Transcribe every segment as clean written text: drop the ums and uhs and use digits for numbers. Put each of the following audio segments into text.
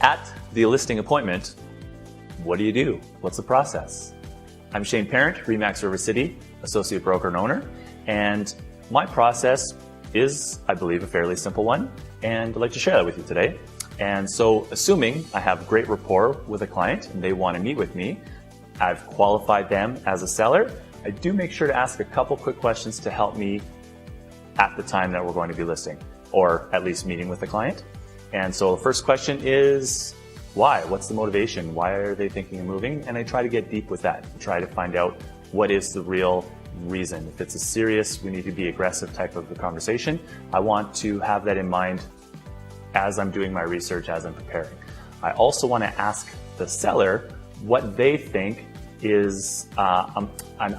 At the listing appointment, what do you do? What's the process? I'm Shane Parent, RE/MAX River City, Associate Broker and Owner, and my process is, I believe, a fairly simple one, and I'd like to share that with you today. And so, assuming I have great rapport with a client and they want to meet with me, I've qualified them as a seller, I do make sure to ask a couple quick questions to help me at the time that we're going to be listing, or at least meeting with the client. And so the first question is, why? What's the motivation? Why are they thinking of moving? And I try to get deep with that, try to find out what is the real reason. If it's a serious, we need to be aggressive type of the conversation, I want to have that in mind as I'm doing my research, as I'm preparing. I also want to ask the seller what they think is an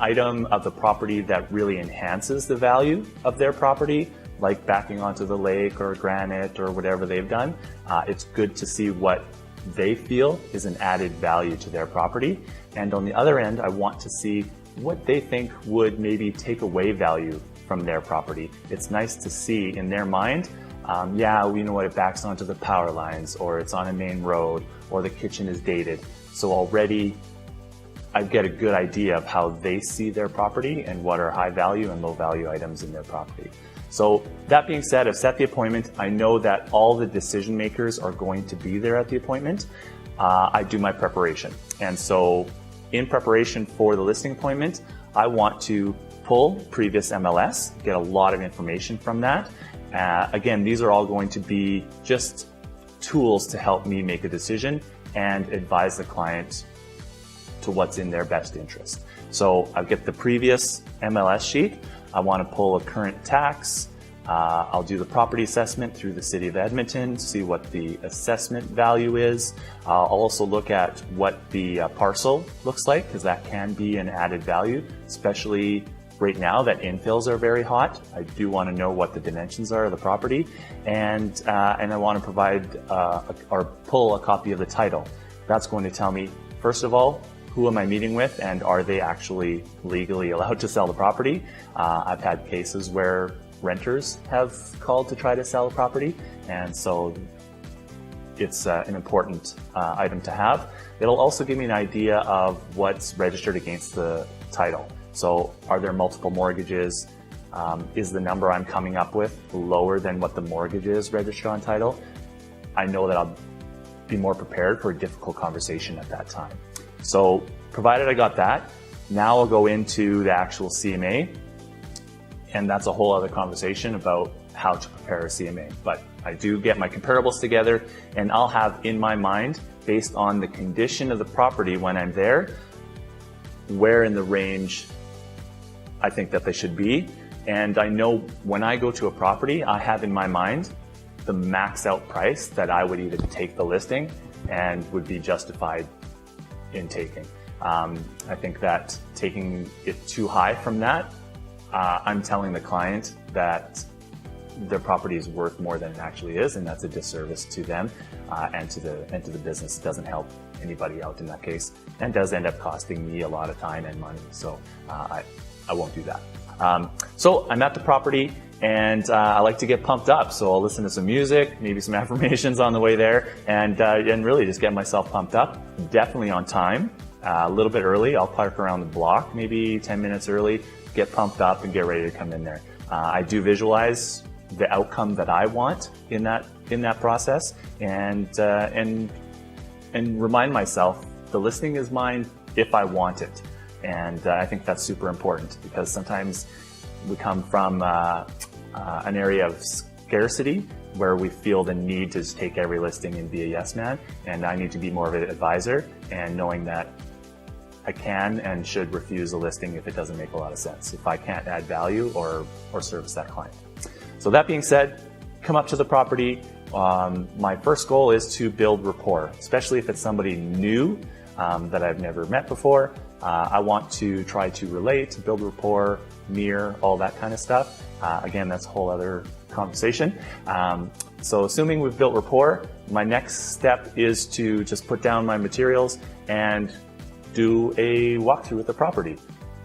item of the property that really enhances the value of their property, like backing onto the lake or granite or whatever they've done. It's good to see what they feel is an added value to their property. And on the other end, I want to see what they think would maybe take away value from their property. It's nice to see in their mind, yeah, we know what, it backs onto the power lines, or it's on a main road, or the kitchen is dated. So already I get a good idea of how they see their property and what are high value and low value items in their property. So that being said, I've set the appointment. I know that all the decision makers are going to be there at the appointment. I do my preparation. And so in preparation for the listing appointment, I want to pull previous MLS, get a lot of information from that. Again, these are all going to be just tools to help me make a decision and advise the client to what's in their best interest. So I'll get the previous MLS sheet. I want to pull a current tax. I'll do the property assessment through the City of Edmonton, see what the assessment value is. I'll also look at what the parcel looks like, because that can be an added value, especially right now that infills are very hot. I do want to know what the dimensions are of the property, and I want to provide or pull a copy of the title. That's going to tell me, first of all, who am I meeting with, and are they actually legally allowed to sell the property? I've had cases where renters have called to try to sell a property, and so it's an important item to have. It'll also give me an idea of what's registered against the title. So are there multiple mortgages? Is the number I'm coming up with lower than what the mortgage is registered on title? I know that I'll be more prepared for a difficult conversation at that time. So provided I got that, now I'll go into the actual CMA, and that's a whole other conversation about how to prepare a CMA. But I do get my comparables together, and I'll have in my mind, based on the condition of the property when I'm there, where in the range I think that they should be. And I know when I go to a property, I have in my mind the max out price that I would even take the listing and would be justified in taking. I think that taking it too high from that, I'm telling the client that their property is worth more than it actually is, and that's a disservice to them and to the business. It doesn't help anybody out in that case, and does end up costing me a lot of time and money. So I won't do that. So I'm at the property, and I like to get pumped up. So I'll listen to some music, maybe some affirmations on the way there, and really just get myself pumped up. Definitely on time, a little bit early. I'll park around the block, maybe 10 minutes early, get pumped up and get ready to come in there. I do visualize the outcome that I want in that process, and remind myself the listing is mine if I want it. And I think that's super important, because sometimes we come from an area of scarcity where we feel the need to just take every listing and be a yes man, and I need to be more of an advisor, and knowing that I can and should refuse a listing if it doesn't make a lot of sense, if I can't add value or service that client. So that being said, come up to the property. My first goal is to build rapport, especially if it's somebody new that I've never met before. I want to try to relate, build rapport, mirror, all that kind of stuff. Again, that's a whole other conversation. So assuming we've built rapport, my next step is to just put down my materials and do a walkthrough with the property.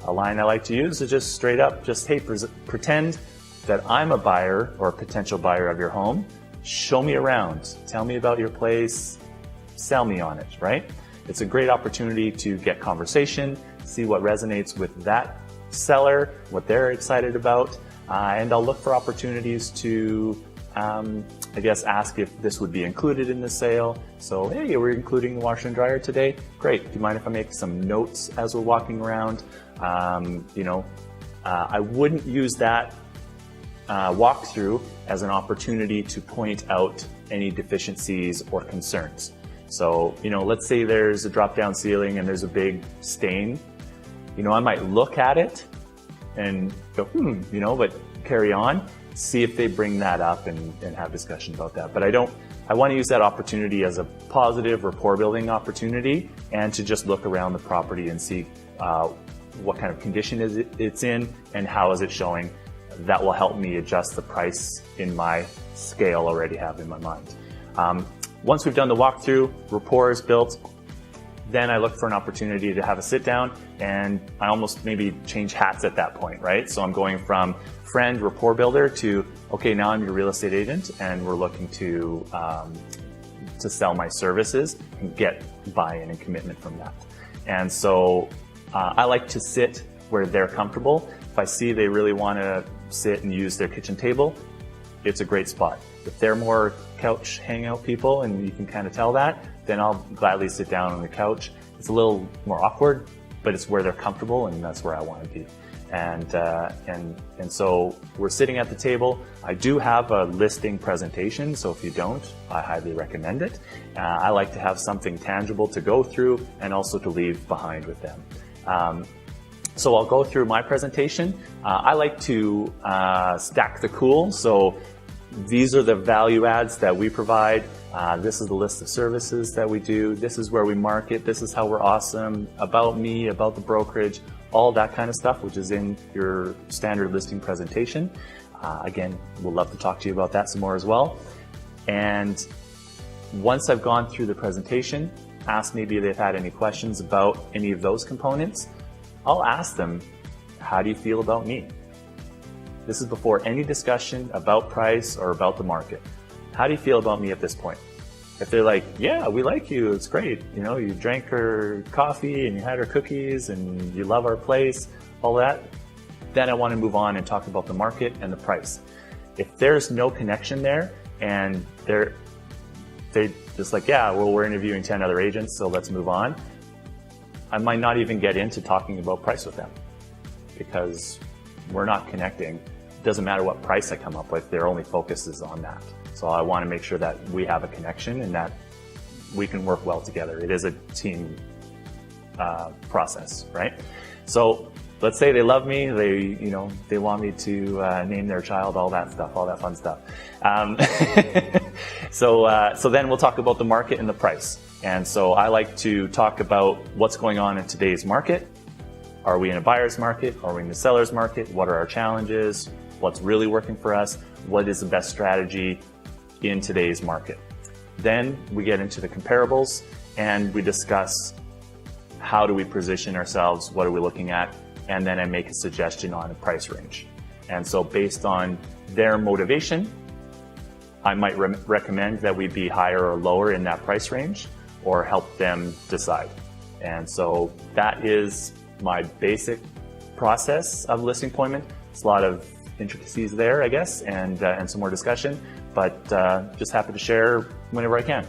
A line I like to use is just straight up, just, hey, pretend that I'm a buyer or a potential buyer of your home. Show me around. Tell me about your place. sell me on it, right? It's a great opportunity to get conversation, see what resonates with that seller, what they're excited about, and I'll look for opportunities to, I guess, ask if this would be included in the sale. So, hey, we're including the washer and dryer today. Great. Do you mind if I make some notes as we're walking around? I wouldn't use that walkthrough as an opportunity to point out any deficiencies or concerns. So, let's say there's a drop-down ceiling and there's a big stain. I might look at it and go, but carry on, see if they bring that up and have discussion about that. But I want to use that opportunity as a positive rapport building opportunity and to just look around the property and see what kind of condition it's in and how is it showing. That will help me adjust the price in my scale already have in my mind. Once we've done the walkthrough, rapport is built, then I look for an opportunity to have a sit down, and I almost maybe change hats at that point, right? So I'm going from friend rapport builder to, okay, now I'm your real estate agent and we're looking to sell my services and get buy-in and commitment from that. And so I like to sit where they're comfortable. If I see they really want to sit and use their kitchen table, it's a great spot. If they're more couch hangout people and you can kind of tell that, then I'll gladly sit down on the couch. It's a little more awkward, but it's where they're comfortable and that's where I want to be. And so we're sitting at the table. I do have a listing presentation, so if you don't, I highly recommend it. I like to have something tangible to go through and also to leave behind with them. So I'll go through my presentation. I like to stack the cool. So these are the value adds that we provide. This is the list of services that we do. This is where we market. This is how we're awesome. About me, about the brokerage, all that kind of stuff, which is in your standard listing presentation. Again, we'll love to talk to you about that some more as well. And once I've gone through the presentation, ask maybe if they've had any questions about any of those components, I'll ask them, how do you feel about me? This is before any discussion about price or about the market. How do you feel about me at this point? If they're like, yeah, we like you, it's great. You drank her coffee and you had her cookies and you love our place, all that, then I want to move on and talk about the market and the price. If there's no connection there and they just like, yeah, well, we're interviewing 10 other agents, so let's move on, I might not even get into talking about price with them because we're not connecting. It doesn't matter what price I come up with, their only focus is on that. So I want to make sure that we have a connection and that we can work well together. It is a team process, right? So let's say they love me, they want me to name their child, all that stuff, all that fun stuff. So then we'll talk about the market and the price. And so I like to talk about what's going on in today's market. Are we in a buyer's market? Are we in the seller's market? What are our challenges? What's really working for us? What is the best strategy in today's market? Then we get into the comparables and we discuss how do we position ourselves, what are we looking at, and then I make a suggestion on a price range. And so based on their motivation, I might recommend that we be higher or lower in that price range or help them decide. And so that is my basic process of listing appointment. It's a lot of intricacies there, I guess, and some more discussion, but just happy to share whenever I can.